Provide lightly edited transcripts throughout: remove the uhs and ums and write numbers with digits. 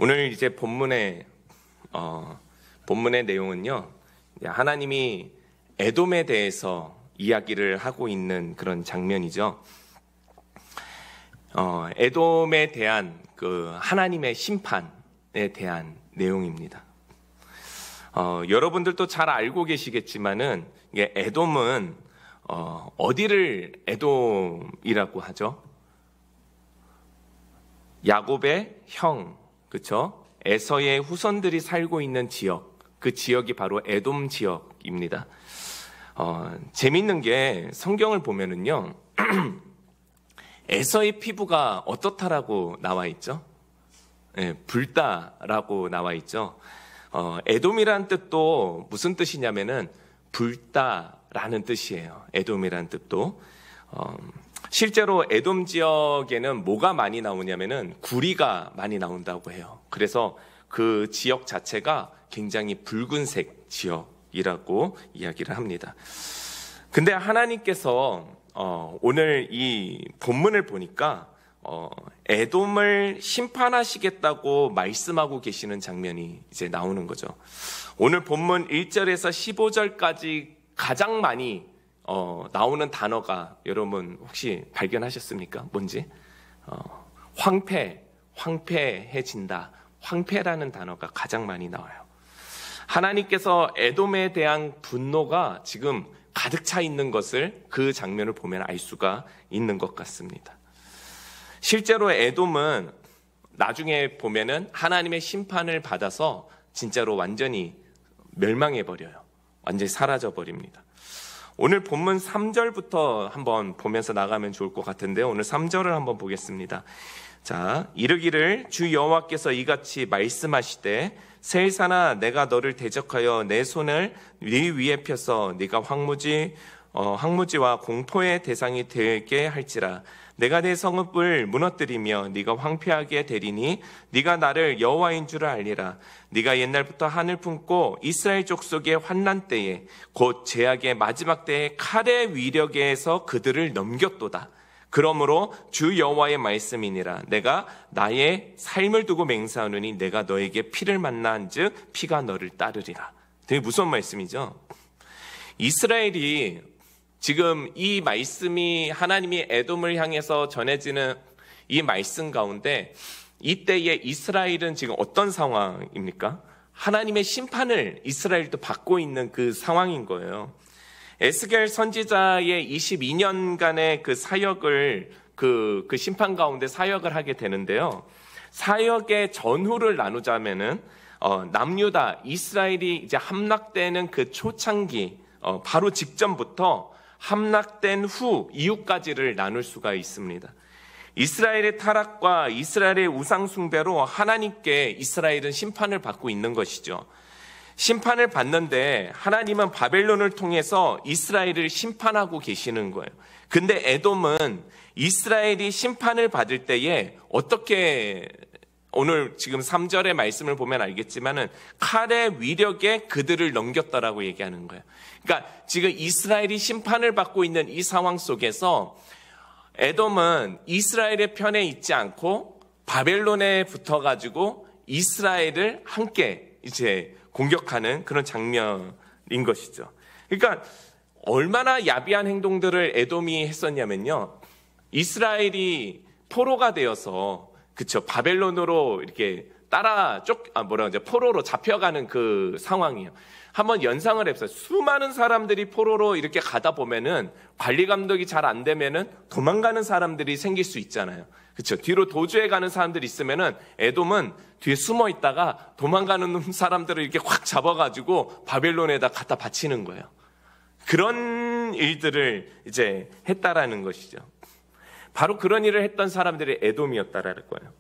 오늘 이제 본문의 내용은요, 하나님이 에돔에 대해서 이야기를 하고 있는 그런 장면이죠. 에돔에 대한 그 하나님의 심판에 대한 내용입니다. 여러분들도 잘 알고 계시겠지만은 이게 에돔은 어디를 에돔이라고 하죠? 야곱의 형, 그렇죠? 에서의 후손들이 살고 있는 지역, 그 지역이 바로 에돔 지역입니다. 재밌는 게 성경을 보면은요, 에서의 피부가 어떻다라고 나와 있죠? 네, 붉다라고 나와 있죠. 에돔이란 뜻도 무슨 뜻이냐면은 붉다라는 뜻이에요. 에돔이란 뜻도. 실제로 에돔 지역에는 뭐가 많이 나오냐면은 구리가 많이 나온다고 해요. 그래서 그 지역 자체가 굉장히 붉은색 지역이라고 이야기를 합니다. 근데 하나님께서 오늘 이 본문을 보니까 에돔을 심판하시겠다고 말씀하고 계시는 장면이 이제 나오는 거죠. 오늘 본문 1절에서 15절까지 가장 많이 나오는 단어가 여러분 혹시 발견하셨습니까? 뭔지? 황폐해진다. 황폐라는 단어가 가장 많이 나와요. 하나님께서 에돔에 대한 분노가 지금 가득 차 있는 것을 그 장면을 보면 알 수가 있는 것 같습니다. 실제로 에돔은 나중에 보면은 하나님의 심판을 받아서 진짜로 완전히 멸망해버려요. 완전히 사라져버립니다. 오늘 본문 3절부터 한번 보면서 나가면 좋을 것 같은데 오늘 3절을 한번 보겠습니다. 자, 이르기를 주 여호와께서 이같이 말씀하시되 세일사나 내가 너를 대적하여 내 손을 네 위에 펴서 네가 황무지와 공포의 대상이 되게 할지라. 내가 내 성읍을 무너뜨리며 네가 황폐하게 되리니 네가 나를 여호와인 줄을 알리라. 네가 옛날부터 한을 품고 이스라엘 족속의 환난 때에 곧 제약의 마지막 때에 칼의 위력에서 그들을 넘겼도다. 그러므로 주 여호와의 말씀이니라. 내가 나의 삶을 두고 맹세하노니 내가 너에게 피를 만난즉 피가 너를 따르리라. 되게 무서운 말씀이죠. 이스라엘이 지금 이 말씀이 하나님이 에돔을 향해서 전해지는 이 말씀 가운데 이때에 이스라엘은 지금 어떤 상황입니까? 하나님의 심판을 이스라엘도 받고 있는 그 상황인 거예요. 에스겔 선지자의 22년간의 그 사역을 그 심판 가운데 사역을 하게 되는데요. 사역의 전후를 나누자면은 남유다 이스라엘이 이제 함락되는 그 초창기 바로 직전부터 함락된 후 이후까지를 나눌 수가 있습니다. 이스라엘의 타락과 이스라엘의 우상 숭배로 하나님께 이스라엘은 심판을 받고 있는 것이죠. 심판을 받는데 하나님은 바벨론을 통해서 이스라엘을 심판하고 계시는 거예요. 근데 에돔은 이스라엘이 심판을 받을 때에 어떻게 오늘 지금 3절의 말씀을 보면 알겠지만은 칼의 위력에 그들을 넘겼다라고 얘기하는 거예요. 그러니까 지금 이스라엘이 심판을 받고 있는 이 상황 속에서 에돔은 이스라엘의 편에 있지 않고 바벨론에 붙어가지고 이스라엘을 함께 이제 공격하는 그런 장면인 것이죠. 그러니까 얼마나 야비한 행동들을 에돔이 했었냐면요. 이스라엘이 포로가 되어서 그쵸 바벨론으로 이렇게 포로로 잡혀가는 그 상황이에요. 한번 연상을 해보세요. 수많은 사람들이 포로로 이렇게 가다 보면은 관리 감독이 잘 안 되면은 도망가는 사람들이 생길 수 있잖아요. 그렇죠. 뒤로 도주해 가는 사람들이 있으면은 에돔은 뒤에 숨어 있다가 도망가는 사람들을 이렇게 확 잡아가지고 바벨론에다 갖다 바치는 거예요. 그런 일들을 이제 했다라는 것이죠. 바로 그런 일을 했던 사람들이 에돔이었다라는 거예요.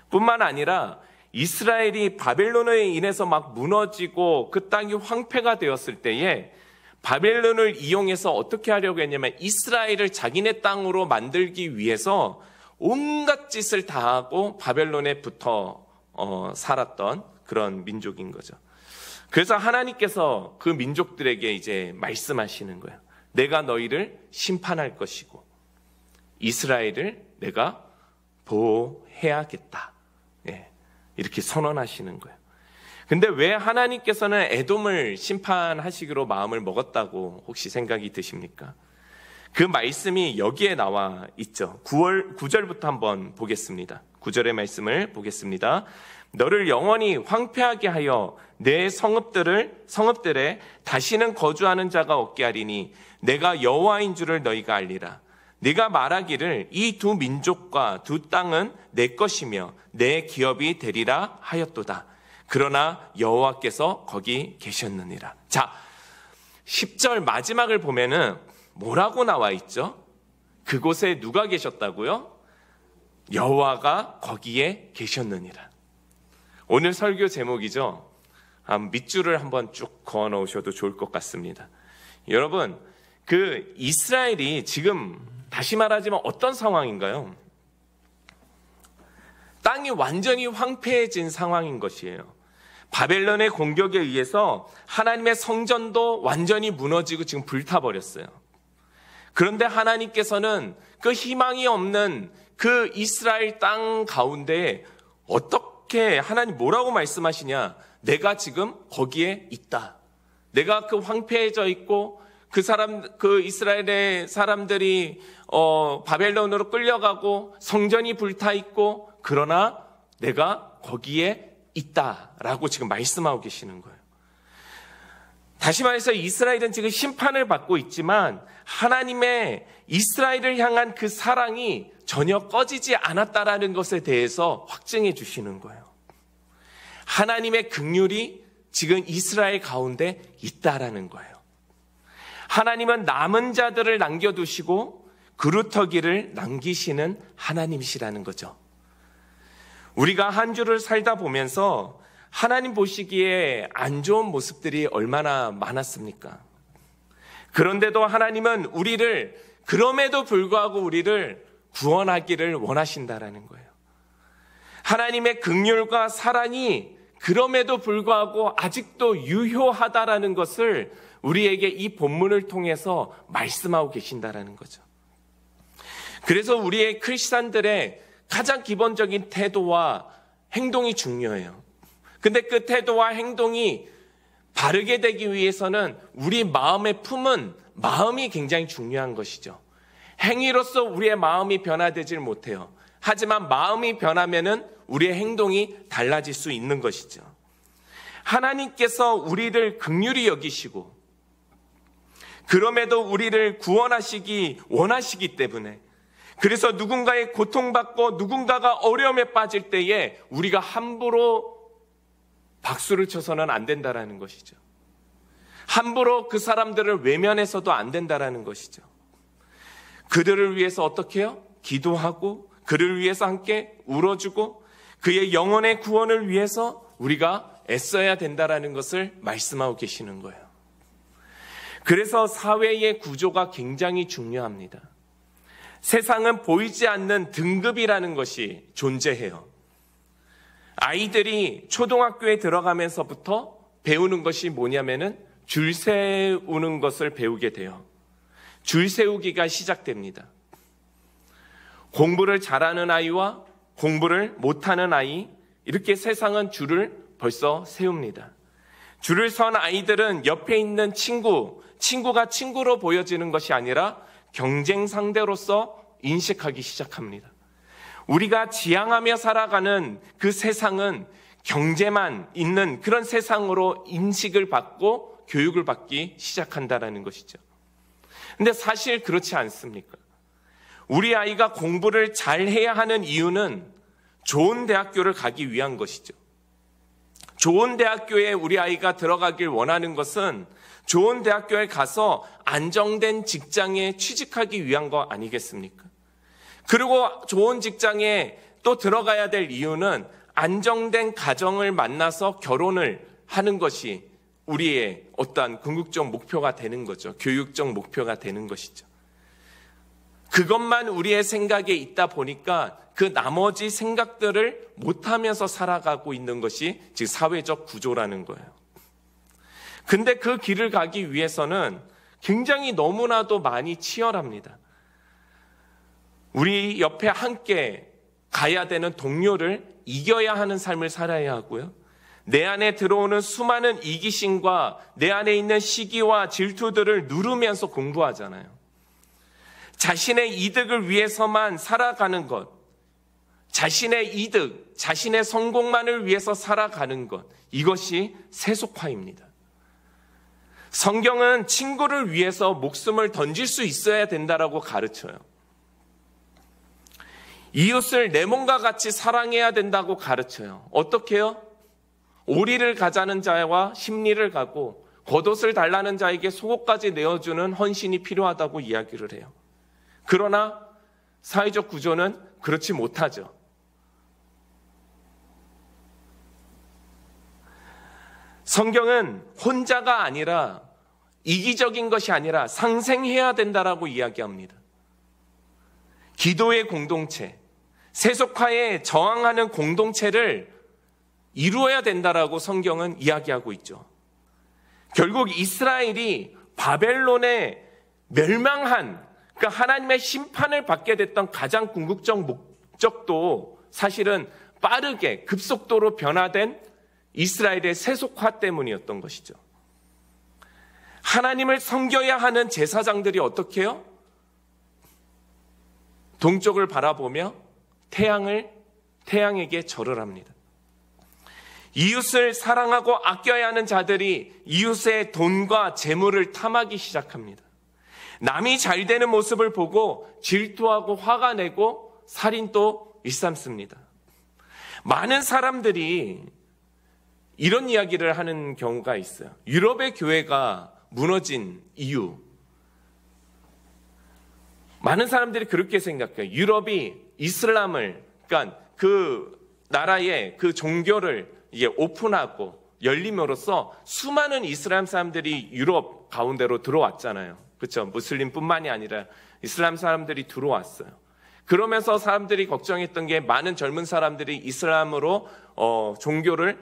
뿐만 아니라 이스라엘이 바벨론에 인해서 막 무너지고 그 땅이 황폐가 되었을 때에 바벨론을 이용해서 어떻게 하려고 했냐면 이스라엘을 자기네 땅으로 만들기 위해서 온갖 짓을 다 하고 바벨론에 붙어 살았던 그런 민족인 거죠. 그래서 하나님께서 그 민족들에게 이제 말씀하시는 거예요. 내가 너희를 심판할 것이고 이스라엘을 내가 보호해야겠다. 예. 이렇게 선언하시는 거예요. 근데 왜 하나님께서는 에돔을 심판하시기로 마음을 먹었다고 혹시 생각이 드십니까? 그 말씀이 여기에 나와 있죠. 9절부터 한번 보겠습니다. 9절의 말씀을 보겠습니다. 너를 영원히 황폐하게 하여 내 성읍들에 다시는 거주하는 자가 없게 하리니 내가 여호와인 줄을 너희가 알리라. 네가 말하기를 이 두 민족과 두 땅은 내 것이며 내 기업이 되리라 하였도다. 그러나 여호와께서 거기 계셨느니라. 자, 10절 마지막을 보면은 뭐라고 나와 있죠? 그곳에 누가 계셨다고요? 여호와가 거기에 계셨느니라. 오늘 설교 제목이죠. 밑줄을 한번 쭉 그어 놓으셔도 좋을 것 같습니다. 여러분, 그 이스라엘이 지금 다시 말하자면 어떤 상황인가요? 땅이 완전히 황폐해진 상황인 것이에요. 바벨론의 공격에 의해서 하나님의 성전도 완전히 무너지고 지금 불타버렸어요. 그런데 하나님께서는 그 희망이 없는 그 이스라엘 땅 가운데 어떻게 하나님 뭐라고 말씀하시냐? 내가 지금 거기에 있다. 내가 그 황폐해져 있고 그 이스라엘의 사람들이 바벨론으로 끌려가고 성전이 불타 있고 그러나 내가 거기에 있다라고 지금 말씀하고 계시는 거예요. 다시 말해서 이스라엘은 지금 심판을 받고 있지만 하나님의 이스라엘을 향한 그 사랑이 전혀 꺼지지 않았다라는 것에 대해서 확증해 주시는 거예요. 하나님의 긍휼이 지금 이스라엘 가운데 있다라는 거예요. 하나님은 남은 자들을 남겨두시고 그루터기를 남기시는 하나님이시라는 거죠. 우리가 한 주를 살다 보면서 하나님 보시기에 안 좋은 모습들이 얼마나 많았습니까? 그런데도 하나님은 그럼에도 불구하고 우리를 구원하기를 원하신다라는 거예요. 하나님의 긍휼과 사랑이 그럼에도 불구하고 아직도 유효하다라는 것을 우리에게 이 본문을 통해서 말씀하고 계신다라는 거죠. 그래서 우리의 크리스찬들의 가장 기본적인 태도와 행동이 중요해요. 근데 그 태도와 행동이 바르게 되기 위해서는 우리 마음의 품은 마음이 굉장히 중요한 것이죠. 행위로서 우리의 마음이 변화되질 못해요. 하지만 마음이 변하면은 우리의 행동이 달라질 수 있는 것이죠. 하나님께서 우리를 긍휼히 여기시고 그럼에도 우리를 구원하시기 원하시기 때문에 그래서 누군가의 고통받고 누군가가 어려움에 빠질 때에 우리가 함부로 박수를 쳐서는 안 된다라는 것이죠. 함부로 그 사람들을 외면해서도 안 된다라는 것이죠. 그들을 위해서 어떻게 해요? 기도하고 그를 위해서 함께 울어주고 그의 영혼의 구원을 위해서 우리가 애써야 된다라는 것을 말씀하고 계시는 거예요. 그래서 사회의 구조가 굉장히 중요합니다. 세상은 보이지 않는 등급이라는 것이 존재해요. 아이들이 초등학교에 들어가면서부터 배우는 것이 뭐냐면은 줄 세우는 것을 배우게 돼요. 줄 세우기가 시작됩니다. 공부를 잘하는 아이와 공부를 못하는 아이, 이렇게 세상은 줄을 벌써 세웁니다. 줄을 선 아이들은 옆에 있는 친구가 친구로 보여지는 것이 아니라 경쟁 상대로서 인식하기 시작합니다. 우리가 지향하며 살아가는 그 세상은 경제만 있는 그런 세상으로 인식을 받고 교육을 받기 시작한다는 것이죠. 근데 사실 그렇지 않습니까? 우리 아이가 공부를 잘해야 하는 이유는 좋은 대학교를 가기 위한 것이죠. 좋은 대학교에 우리 아이가 들어가길 원하는 것은 좋은 대학교에 가서 안정된 직장에 취직하기 위한 거 아니겠습니까? 그리고 좋은 직장에 또 들어가야 될 이유는 안정된 가정을 만나서 결혼을 하는 것이 우리의 어떠한 궁극적 목표가 되는 거죠. 교육적 목표가 되는 것이죠. 그것만 우리의 생각에 있다 보니까 그 나머지 생각들을 못하면서 살아가고 있는 것이 지금 사회적 구조라는 거예요. 근데 그 길을 가기 위해서는 굉장히 너무나도 많이 치열합니다. 우리 옆에 함께 가야 되는 동료를 이겨야 하는 삶을 살아야 하고요. 내 안에 들어오는 수많은 이기심과 내 안에 있는 시기와 질투들을 누르면서 공부하잖아요. 자신의 이득을 위해서만 살아가는 것, 자신의 이득, 자신의 성공만을 위해서 살아가는 것, 이것이 세속화입니다. 성경은 친구를 위해서 목숨을 던질 수 있어야 된다라고 가르쳐요. 이웃을 내 몸과 같이 사랑해야 된다고 가르쳐요. 어떻게 해요? 오리를 가자는 자와 십리를 가고 겉옷을 달라는 자에게 속옷까지 내어주는 헌신이 필요하다고 이야기를 해요. 그러나 사회적 구조는 그렇지 못하죠. 성경은 혼자가 아니라 이기적인 것이 아니라 상생해야 된다라고 이야기합니다. 기도의 공동체, 세속화에 저항하는 공동체를 이루어야 된다라고 성경은 이야기하고 있죠. 결국 이스라엘이 바벨론에 멸망한, 그러니까 하나님의 심판을 받게 됐던 가장 궁극적 목적도 사실은 빠르게 급속도로 변화된 이스라엘의 세속화 때문이었던 것이죠. 하나님을 섬겨야 하는 제사장들이 어떻게 해요? 동쪽을 바라보며 태양에게 절을 합니다. 이웃을 사랑하고 아껴야 하는 자들이 이웃의 돈과 재물을 탐하기 시작합니다. 남이 잘 되는 모습을 보고 질투하고 화가 내고 살인도 일삼습니다. 많은 사람들이 이런 이야기를 하는 경우가 있어요. 유럽의 교회가 무너진 이유. 많은 사람들이 그렇게 생각해요. 유럽이 이슬람을, 그러니까 그 나라의 그 종교를 이게 오픈하고 열림으로써 수많은 이슬람 사람들이 유럽 가운데로 들어왔잖아요. 그렇죠? 무슬림뿐만이 아니라 이슬람 사람들이 들어왔어요. 그러면서 사람들이 걱정했던 게 많은 젊은 사람들이 이슬람으로 종교를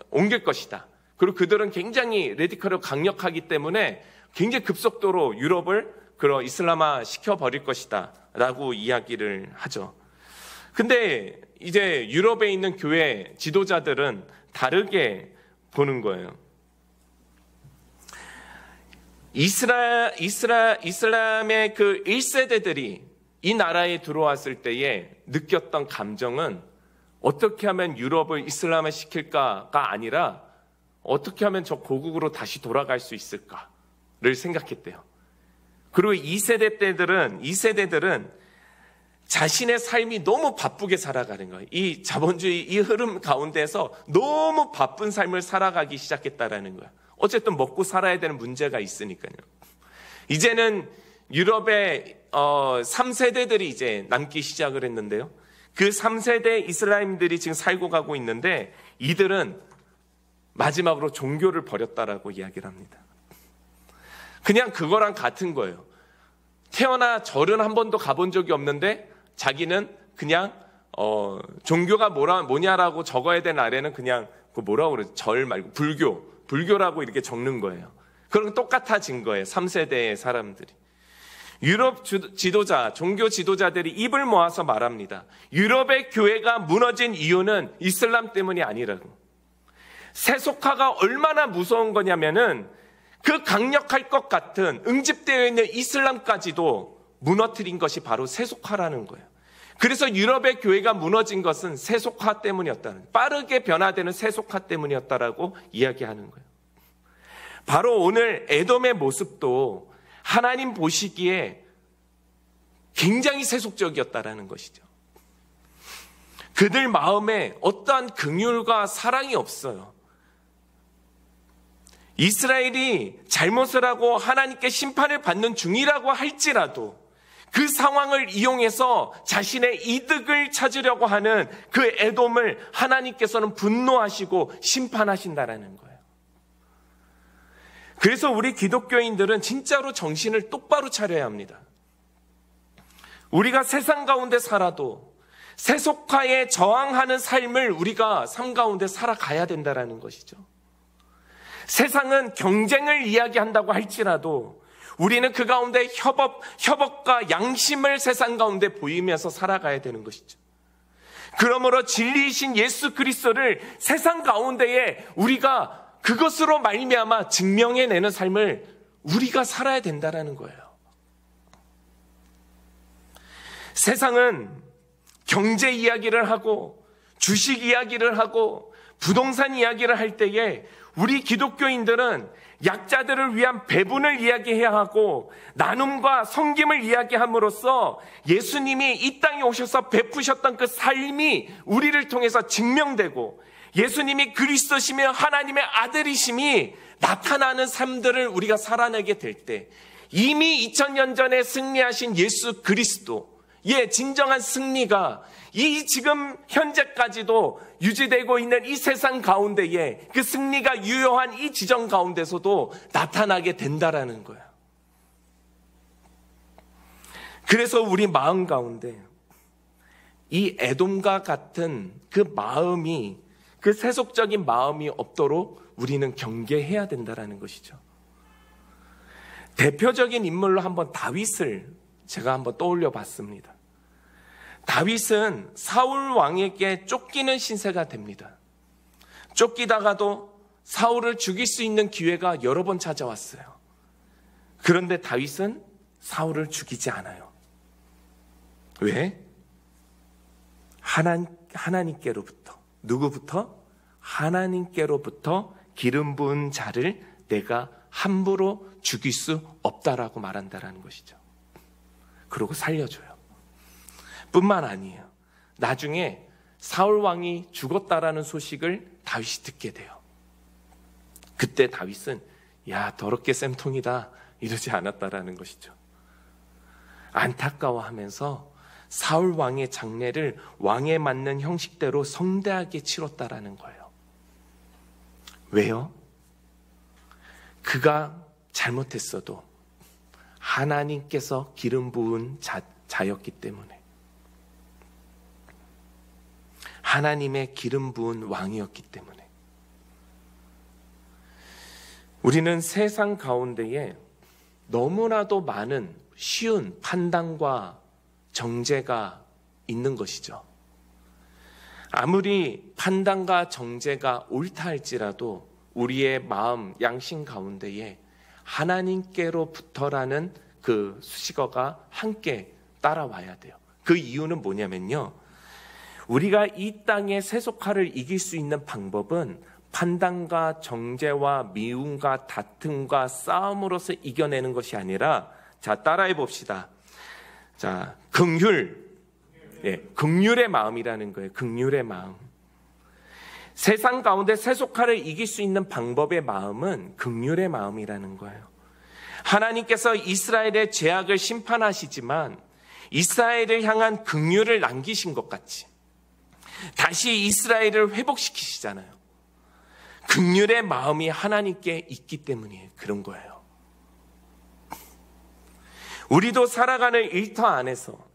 옮길 것이다. 그리고 그들은 굉장히 레디컬하고 강력하기 때문에 굉장히 급속도로 유럽을 이슬람화 시켜버릴 것이다 라고 이야기를 하죠. 근데 이제 유럽에 있는 교회 지도자들은 다르게 보는 거예요. 이슬람의 그 1세대들이 이 나라에 들어왔을 때에 느꼈던 감정은 어떻게 하면 유럽을 이슬람화 시킬까가 아니라 어떻게 하면 저 고국으로 다시 돌아갈 수 있을까를 생각했대요. 그리고 2세대들은 자신의 삶이 너무 바쁘게 살아가는 거예요. 이 자본주의 이 흐름 가운데서 너무 바쁜 삶을 살아가기 시작했다라는 거예요. 어쨌든 먹고 살아야 되는 문제가 있으니까요. 이제는 유럽의 3세대들이 이제 남기 시작을 했는데요. 그 3세대 이슬람인들이 지금 살고 가고 있는데 이들은 마지막으로 종교를 버렸다라고 이야기를 합니다. 그냥 그거랑 같은 거예요. 태어나 절은 한 번도 가본 적이 없는데 자기는 그냥 종교가 뭐냐라고 적어야 되는 아래는 그냥 그 뭐라고 그러죠? 절 말고 불교라고 이렇게 적는 거예요. 그럼 똑같아진 거예요. 3세대의 사람들이. 유럽 지도자, 종교 지도자들이 입을 모아서 말합니다. 유럽의 교회가 무너진 이유는 이슬람 때문이 아니라고. 세속화가 얼마나 무서운 거냐면은 그 강력할 것 같은 응집되어 있는 이슬람까지도 무너뜨린 것이 바로 세속화라는 거예요. 그래서 유럽의 교회가 무너진 것은 세속화 때문이었다는, 빠르게 변화되는 세속화 때문이었다라고 이야기하는 거예요. 바로 오늘 에돔의 모습도 하나님 보시기에 굉장히 세속적이었다라는 것이죠. 그들 마음에 어떠한 긍휼과 사랑이 없어요. 이스라엘이 잘못을 하고 하나님께 심판을 받는 중이라고 할지라도 그 상황을 이용해서 자신의 이득을 찾으려고 하는 그 에돔을 하나님께서는 분노하시고 심판하신다라는 거예요. 그래서 우리 기독교인들은 진짜로 정신을 똑바로 차려야 합니다. 우리가 세상 가운데 살아도 세속화에 저항하는 삶을 우리가 삶 가운데 살아가야 된다는 것이죠. 세상은 경쟁을 이야기한다고 할지라도 우리는 그 가운데 협업과 양심을 세상 가운데 보이면서 살아가야 되는 것이죠. 그러므로 진리이신 예수 그리스도를 세상 가운데에 우리가 그것으로 말미암아 증명해내는 삶을 우리가 살아야 된다는 거예요. 세상은 경제 이야기를 하고 주식 이야기를 하고 부동산 이야기를 할 때에 우리 기독교인들은 약자들을 위한 배분을 이야기해야 하고 나눔과 섬김을 이야기함으로써 예수님이 이 땅에 오셔서 베푸셨던 그 삶이 우리를 통해서 증명되고 예수님이 그리스도시며 하나님의 아들이심이 나타나는 삶들을 우리가 살아내게 될 때 이미 2000년 전에 승리하신 예수 그리스도의 진정한 승리가 이 지금 현재까지도 유지되고 있는 이 세상 가운데에 그 승리가 유효한 이 지정 가운데서도 나타나게 된다라는 거예요. 그래서 우리 마음 가운데 이 에돔과 같은 그 마음이 그 세속적인 마음이 없도록 우리는 경계해야 된다라는 것이죠. 대표적인 인물로 한번 다윗을 제가 한번 떠올려 봤습니다. 다윗은 사울 왕에게 쫓기는 신세가 됩니다. 쫓기다가도 사울을 죽일 수 있는 기회가 여러 번 찾아왔어요. 그런데 다윗은 사울을 죽이지 않아요. 왜? 하나님께로부터, 누구부터? 하나님께로부터 기름 부은 자를 내가 함부로 죽일 수 없다라고 말한다라는 것이죠. 그리고 살려줘요. 뿐만 아니에요. 나중에 사울 왕이 죽었다라는 소식을 다윗이 듣게 돼요. 그때 다윗은 야, 더럽게 쌤통이다 이러지 않았다라는 것이죠. 안타까워하면서 사울 왕의 장례를 왕에 맞는 형식대로 성대하게 치렀다라는 거예요. 왜요? 그가 잘못했어도 하나님께서 기름 부은 자였기 때문에, 하나님의 기름 부은 왕이었기 때문에. 우리는 세상 가운데에 너무나도 많은 쉬운 판단과 정죄가 있는 것이죠. 아무리 판단과 정죄가 옳다 할지라도 우리의 마음, 양심 가운데에 하나님께로부터라는 그 수식어가 함께 따라와야 돼요. 그 이유는 뭐냐면요, 우리가 이 땅의 세속화를 이길 수 있는 방법은 판단과 정죄와 미움과 다툼과 싸움으로서 이겨내는 것이 아니라, 자, 따라해 봅시다. 자, 긍휼. 예, 긍휼의 마음이라는 거예요. 긍휼의 마음. 세상 가운데 세속화를 이길 수 있는 방법의 마음은 긍휼의 마음이라는 거예요. 하나님께서 이스라엘의 죄악을 심판하시지만 이스라엘을 향한 긍휼을 남기신 것 같이 다시 이스라엘을 회복시키시잖아요. 긍휼의 마음이 하나님께 있기 때문에 그런 거예요. 우리도 살아가는 일터 안에서,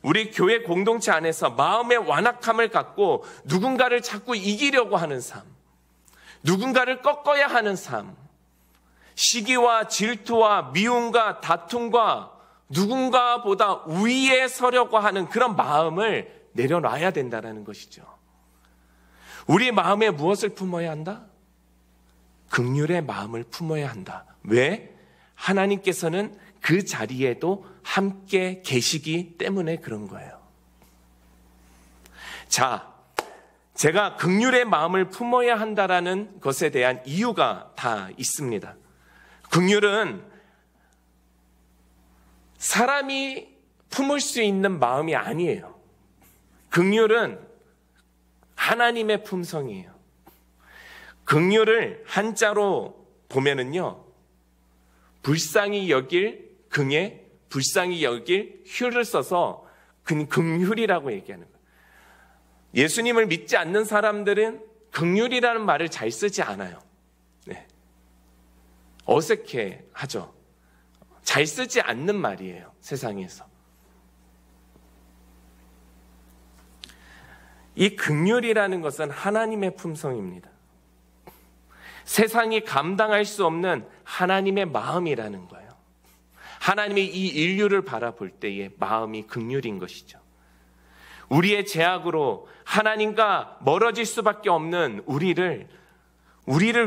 우리 교회 공동체 안에서 마음의 완악함을 갖고 누군가를 자꾸 이기려고 하는 삶, 누군가를 꺾어야 하는 삶, 시기와 질투와 미움과 다툼과 누군가보다 우위에 서려고 하는 그런 마음을 내려놔야 된다는 것이죠. 우리 마음에 무엇을 품어야 한다? 긍휼의 마음을 품어야 한다. 왜? 하나님께서는 그 자리에도 함께 계시기 때문에 그런 거예요. 자, 제가 긍휼의 마음을 품어야 한다라는 것에 대한 이유가 다 있습니다. 긍휼은 사람이 품을 수 있는 마음이 아니에요. 긍휼은 하나님의 품성이에요. 긍휼을 한자로 보면은요, 불쌍히 여길 긍에 불쌍히 여길 휼을 써서 긍휼이라고 얘기하는 거예요. 예수님을 믿지 않는 사람들은 긍휼이라는 말을 잘 쓰지 않아요. 네. 어색해 하죠. 잘 쓰지 않는 말이에요, 세상에서. 이 긍휼이라는 것은 하나님의 품성입니다. 세상이 감당할 수 없는 하나님의 마음이라는 거예요. 하나님이 이 인류를 바라볼 때의 마음이 긍휼인 것이죠. 우리의 죄악으로 하나님과 멀어질 수밖에 없는 우리를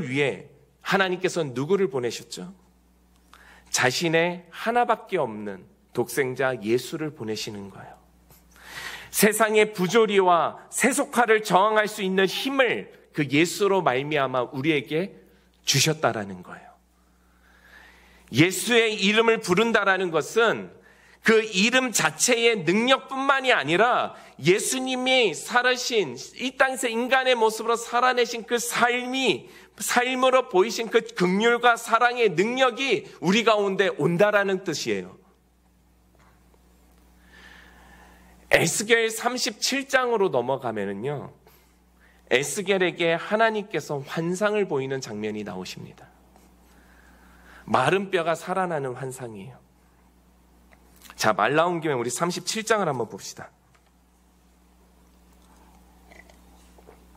위해 하나님께서는 누구를 보내셨죠? 자신의 하나밖에 없는 독생자 예수를 보내시는 거예요. 세상의 부조리와 세속화를 저항할 수 있는 힘을 그 예수로 말미암아 우리에게 주셨다라는 거예요. 예수의 이름을 부른다라는 것은 그 이름 자체의 능력뿐만이 아니라 예수님이 살아신 이 땅에서 인간의 모습으로 살아내신 그 삶으로 보이신 그 긍휼과 사랑의 능력이 우리 가운데 온다라는 뜻이에요. 에스겔 37장으로 넘어가면은요, 에스겔에게 하나님께서 환상을 보이는 장면이 나오십니다. 마른 뼈가 살아나는 환상이에요. 자, 말 나온 김에 우리 37장을 한번 봅시다.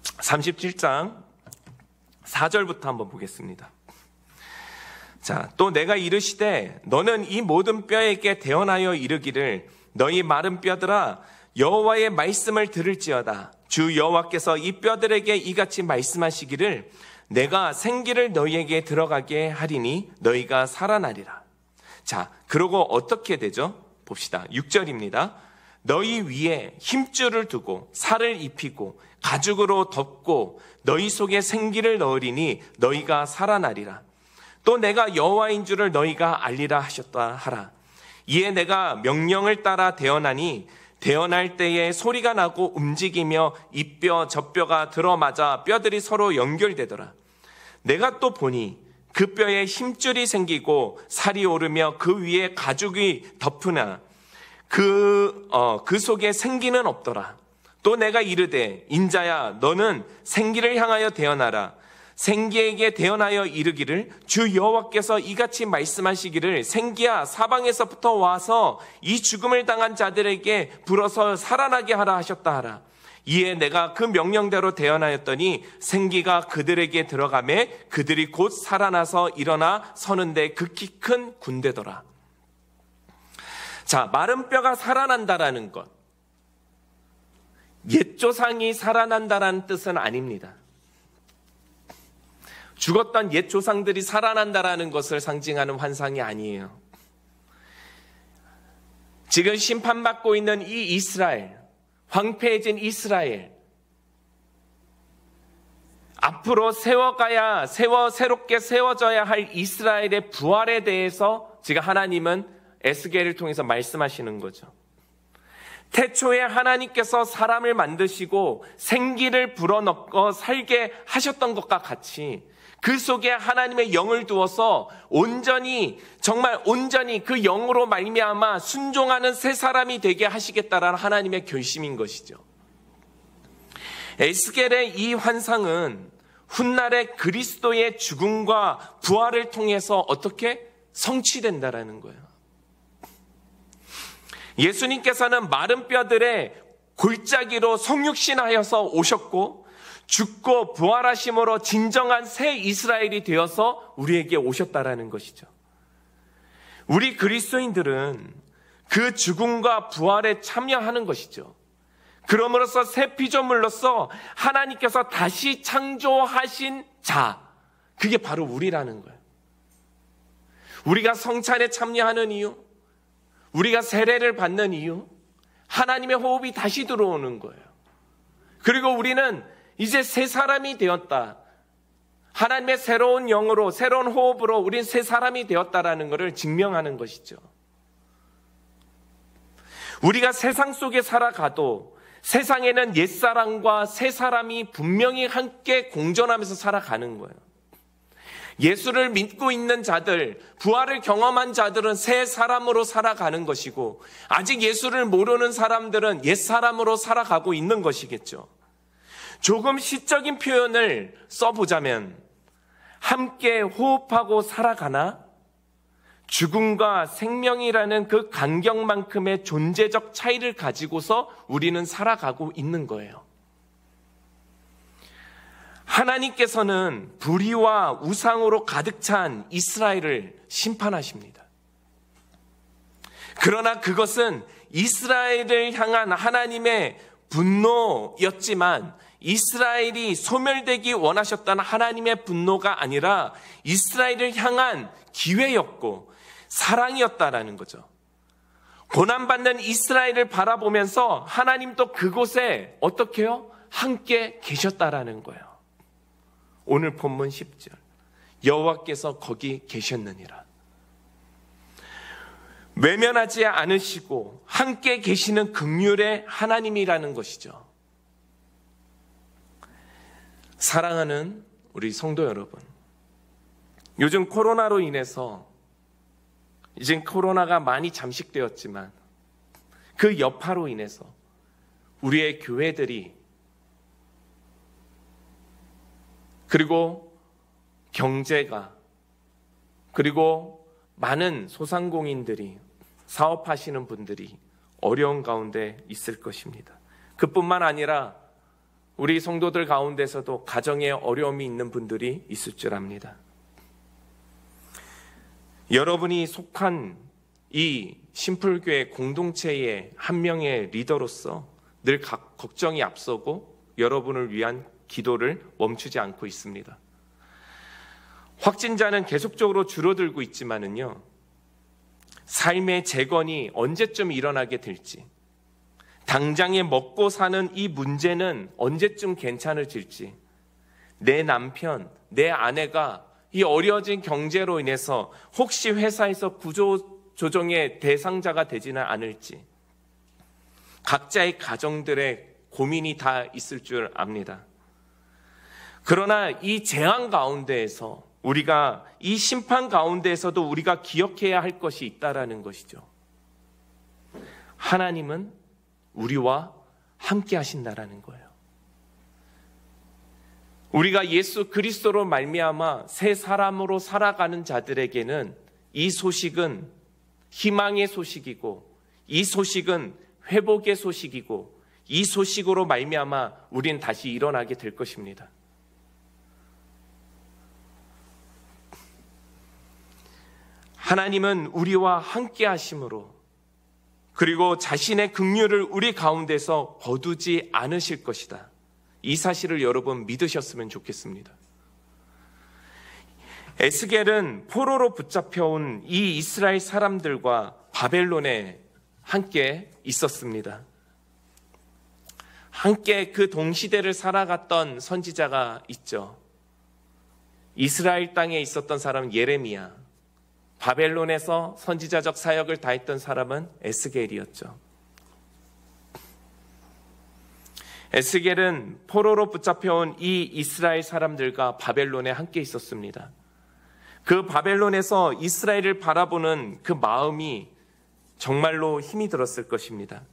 37장 4절부터 한번 보겠습니다. 자, 또 내가 이르시되 너는 이 모든 뼈에게 대언하여 이르기를 너희 마른 뼈들아 여호와의 말씀을 들을지어다. 주 여호와께서 이 뼈들에게 이같이 말씀하시기를 내가 생기를 너희에게 들어가게 하리니 너희가 살아나리라. 자, 그러고 어떻게 되죠? 봅시다. 6절입니다. 너희 위에 힘줄을 두고 살을 입히고 가죽으로 덮고 너희 속에 생기를 넣으리니 너희가 살아나리라. 또 내가 여호와인 줄을 너희가 알리라 하셨다 하라. 이에 내가 명령을 따라 대언하니 대언할 때에 소리가 나고 움직이며 이 뼈 저 뼈가 들어맞아 뼈들이 서로 연결되더라. 내가 또 보니 그 뼈에 힘줄이 생기고 살이 오르며 그 위에 가죽이 덮으나 그 속에 생기는 없더라. 또 내가 이르되 인자야 너는 생기를 향하여 대언하라. 생기에게 대언하여 이르기를 주 여호와께서 이같이 말씀하시기를 생기야 사방에서부터 와서 이 죽음을 당한 자들에게 불어서 살아나게 하라 하셨다 하라. 이에 내가 그 명령대로 대언하였더니 생기가 그들에게 들어가매 그들이 곧 살아나서 일어나 서는데 극히 큰 군대더라. 자, 마른 뼈가 살아난다라는 것, 옛 조상이 살아난다라는 뜻은 아닙니다. 죽었던 옛 조상들이 살아난다라는 것을 상징하는 환상이 아니에요. 지금 심판받고 있는 이 이스라엘, 황폐해진 이스라엘, 앞으로 새롭게 세워져야 할 이스라엘의 부활에 대해서 지금 하나님은 에스겔을 통해서 말씀하시는 거죠. 태초에 하나님께서 사람을 만드시고 생기를 불어넣고 살게 하셨던 것과 같이 그 속에 하나님의 영을 두어서 정말 온전히 그 영으로 말미암아 순종하는 새 사람이 되게 하시겠다라는 하나님의 결심인 것이죠. 에스겔의 이 환상은 훗날의 그리스도의 죽음과 부활을 통해서 어떻게 성취된다라는 거예요. 예수님께서는 마른 뼈들의 골짜기로 성육신하여서 오셨고 죽고 부활하심으로 진정한 새 이스라엘이 되어서 우리에게 오셨다라는 것이죠. 우리 그리스도인들은 그 죽음과 부활에 참여하는 것이죠. 그러므로서 새 피조물로서 하나님께서 다시 창조하신 자, 그게 바로 우리라는 거예요. 우리가 성찬에 참여하는 이유, 우리가 세례를 받는 이유, 하나님의 호흡이 다시 들어오는 거예요. 그리고 우리는 이제 새 사람이 되었다. 하나님의 새로운 영으로, 새로운 호흡으로 우린 새 사람이 되었다라는 것을 증명하는 것이죠. 우리가 세상 속에 살아가도 세상에는 옛사람과 새 사람이 분명히 함께 공존하면서 살아가는 거예요. 예수를 믿고 있는 자들, 부활을 경험한 자들은 새 사람으로 살아가는 것이고 아직 예수를 모르는 사람들은 옛 사람으로 살아가고 있는 것이겠죠. 조금 시적인 표현을 써보자면 함께 호흡하고 살아가나 죽음과 생명이라는 그 간격만큼의 존재적 차이를 가지고서 우리는 살아가고 있는 거예요. 하나님께서는 불의와 우상으로 가득 찬 이스라엘을 심판하십니다. 그러나 그것은 이스라엘을 향한 하나님의 분노였지만 이스라엘이 소멸되기 원하셨다는 하나님의 분노가 아니라 이스라엘을 향한 기회였고 사랑이었다라는 거죠. 고난받는 이스라엘을 바라보면서 하나님도 그곳에 어떻게 해요? 함께 계셨다라는 거예요. 오늘 본문 10절. 여호와께서 거기 계셨느니라. 외면하지 않으시고 함께 계시는 긍휼의 하나님이라는 것이죠. 사랑하는 우리 성도 여러분, 요즘 코로나로 인해서 이제 코로나가 많이 잠식되었지만 그 여파로 인해서 우리의 교회들이 그리고 경제가 그리고 많은 소상공인들이 사업하시는 분들이 어려운 가운데 있을 것입니다. 그뿐만 아니라 우리 성도들 가운데서도 가정에 어려움이 있는 분들이 있을 줄 압니다. 여러분이 속한 이 심풀교회 공동체의 한 명의 리더로서 늘 걱정이 앞서고 여러분을 위한 기도를 멈추지 않고 있습니다. 확진자는 계속적으로 줄어들고 있지만은요, 삶의 재건이 언제쯤 일어나게 될지, 당장에 먹고 사는 이 문제는 언제쯤 괜찮아질지, 내 남편, 내 아내가 이 어려워진 경제로 인해서 혹시 회사에서 구조조정의 대상자가 되지는 않을지, 각자의 가정들의 고민이 다 있을 줄 압니다. 그러나 이 재앙 가운데에서 우리가 이 심판 가운데에서도 우리가 기억해야 할 것이 있다라는 것이죠. 하나님은 우리와 함께 하신다라는 거예요. 우리가 예수 그리스도로 말미암아 새 사람으로 살아가는 자들에게는 이 소식은 희망의 소식이고, 이 소식은 회복의 소식이고, 이 소식으로 말미암아 우리는 다시 일어나게 될 것입니다. 하나님은 우리와 함께 하심으로, 그리고 자신의 긍휼을 우리 가운데서 거두지 않으실 것이다. 이 사실을 여러분 믿으셨으면 좋겠습니다. 에스겔은 포로로 붙잡혀온 이 이스라엘 사람들과 바벨론에 함께 있었습니다. 함께 그 동시대를 살아갔던 선지자가 있죠. 이스라엘 땅에 있었던 사람은 예레미야, 바벨론에서 선지자적 사역을 다했던 사람은 에스겔이었죠. 에스겔은 포로로 붙잡혀온 이 이스라엘 사람들과 바벨론에 함께 있었습니다. 그 바벨론에서 이스라엘을 바라보는 그 마음이 정말로 힘이 들었을 것입니다.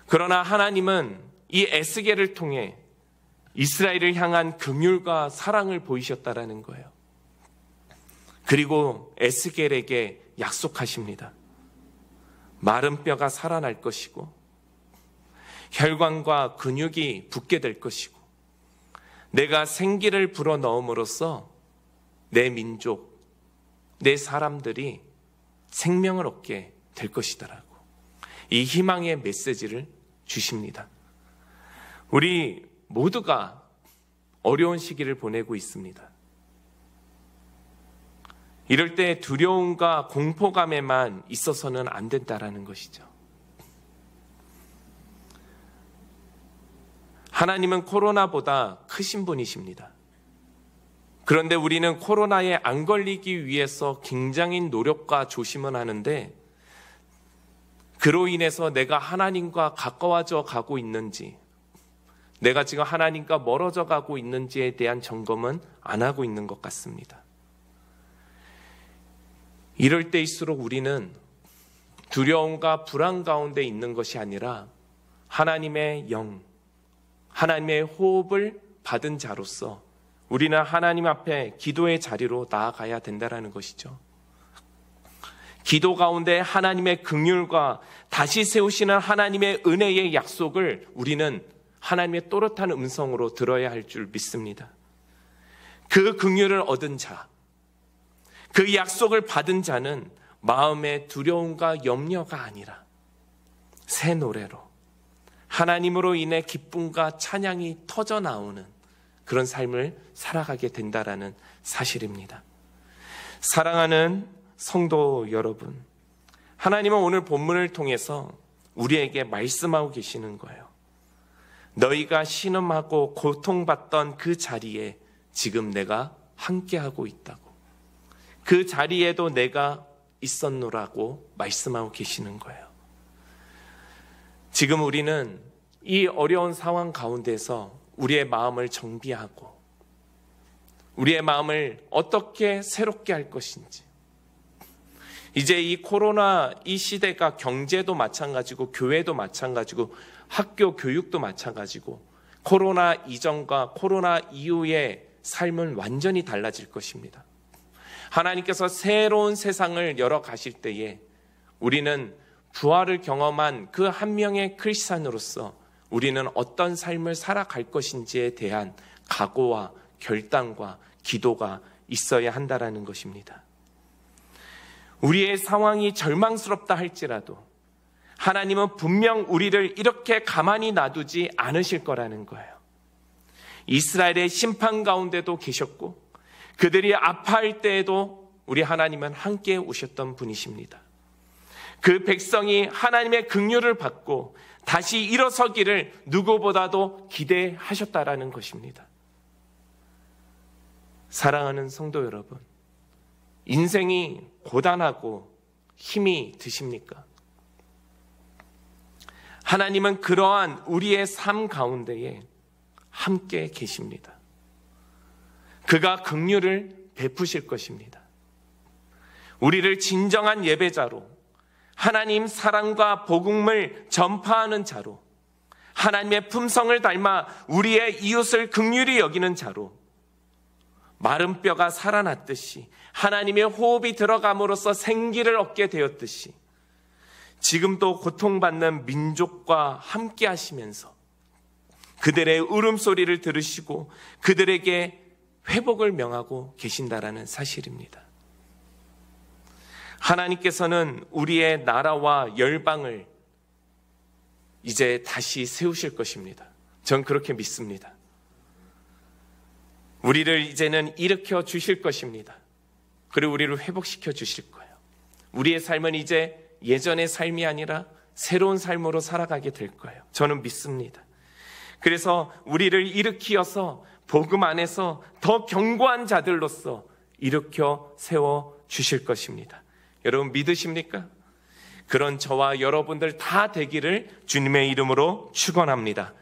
그러나 하나님은 이 에스겔을 통해 이스라엘을 향한 긍휼과 사랑을 보이셨다라는 거예요. 그리고 에스겔에게 약속하십니다. 마른 뼈가 살아날 것이고, 혈관과 근육이 붙게 될 것이고, 내가 생기를 불어넣음으로써 내 민족, 내 사람들이 생명을 얻게 될 것이다라고 이 희망의 메시지를 주십니다. 우리 모두가 어려운 시기를 보내고 있습니다. 이럴 때 두려움과 공포감에만 있어서는 안 된다라는 것이죠. 하나님은 코로나보다 크신 분이십니다. 그런데 우리는 코로나에 안 걸리기 위해서 굉장히 노력과 조심은 하는데, 그로 인해서 내가 하나님과 가까워져 가고 있는지, 내가 지금 하나님과 멀어져 가고 있는지에 대한 점검은 안 하고 있는 것 같습니다. 이럴 때일수록 우리는 두려움과 불안 가운데 있는 것이 아니라 하나님의 영, 하나님의 호흡을 받은 자로서 우리는 하나님 앞에 기도의 자리로 나아가야 된다는 것이죠. 기도 가운데 하나님의 긍휼과 다시 세우시는 하나님의 은혜의 약속을 우리는 하나님의 또렷한 음성으로 들어야 할 줄 믿습니다. 그 긍휼을 얻은 자, 그 약속을 받은 자는 마음의 두려움과 염려가 아니라 새 노래로 하나님으로 인해 기쁨과 찬양이 터져 나오는 그런 삶을 살아가게 된다라는 사실입니다. 사랑하는 성도 여러분, 하나님은 오늘 본문을 통해서 우리에게 말씀하고 계시는 거예요. 너희가 신음하고 고통받던 그 자리에 지금 내가 함께하고 있다고. 그 자리에도 내가 있었노라고 말씀하고 계시는 거예요. 지금 우리는 이 어려운 상황 가운데서 우리의 마음을 정비하고 우리의 마음을 어떻게 새롭게 할 것인지, 이제 이 코로나 이 시대가 경제도 마찬가지고 교회도 마찬가지고 학교 교육도 마찬가지고 코로나 이전과 코로나 이후의 삶은 완전히 달라질 것입니다. 하나님께서 새로운 세상을 열어가실 때에 우리는 부활을 경험한 그 한 명의 크리스찬으로서 우리는 어떤 삶을 살아갈 것인지에 대한 각오와 결단과 기도가 있어야 한다라는 것입니다. 우리의 상황이 절망스럽다 할지라도 하나님은 분명 우리를 이렇게 가만히 놔두지 않으실 거라는 거예요. 이스라엘의 심판 가운데도 계셨고 그들이 아파할 때에도 우리 하나님은 함께 오셨던 분이십니다. 그 백성이 하나님의 긍휼을 받고 다시 일어서기를 누구보다도 기대하셨다라는 것입니다. 사랑하는 성도 여러분, 인생이 고단하고 힘이 드십니까? 하나님은 그러한 우리의 삶 가운데에 함께 계십니다. 그가 긍휼을 베푸실 것입니다. 우리를 진정한 예배자로, 하나님 사랑과 복음을 전파하는 자로, 하나님의 품성을 닮아 우리의 이웃을 긍휼히 여기는 자로, 마른 뼈가 살아났듯이 하나님의 호흡이 들어감으로써 생기를 얻게 되었듯이 지금도 고통받는 민족과 함께 하시면서 그들의 울음소리를 들으시고 그들에게 회복을 명하고 계신다라는 사실입니다. 하나님께서는 우리의 나라와 열방을 이제 다시 세우실 것입니다. 전 그렇게 믿습니다. 우리를 이제는 일으켜 주실 것입니다. 그리고 우리를 회복시켜 주실 거예요. 우리의 삶은 이제 예전의 삶이 아니라 새로운 삶으로 살아가게 될 거예요. 저는 믿습니다. 그래서 우리를 일으키어서 복음 안에서 더 견고한 자들로서 일으켜 세워 주실 것입니다. 여러분 믿으십니까? 그런 저와 여러분들 다 되기를 주님의 이름으로 축원합니다.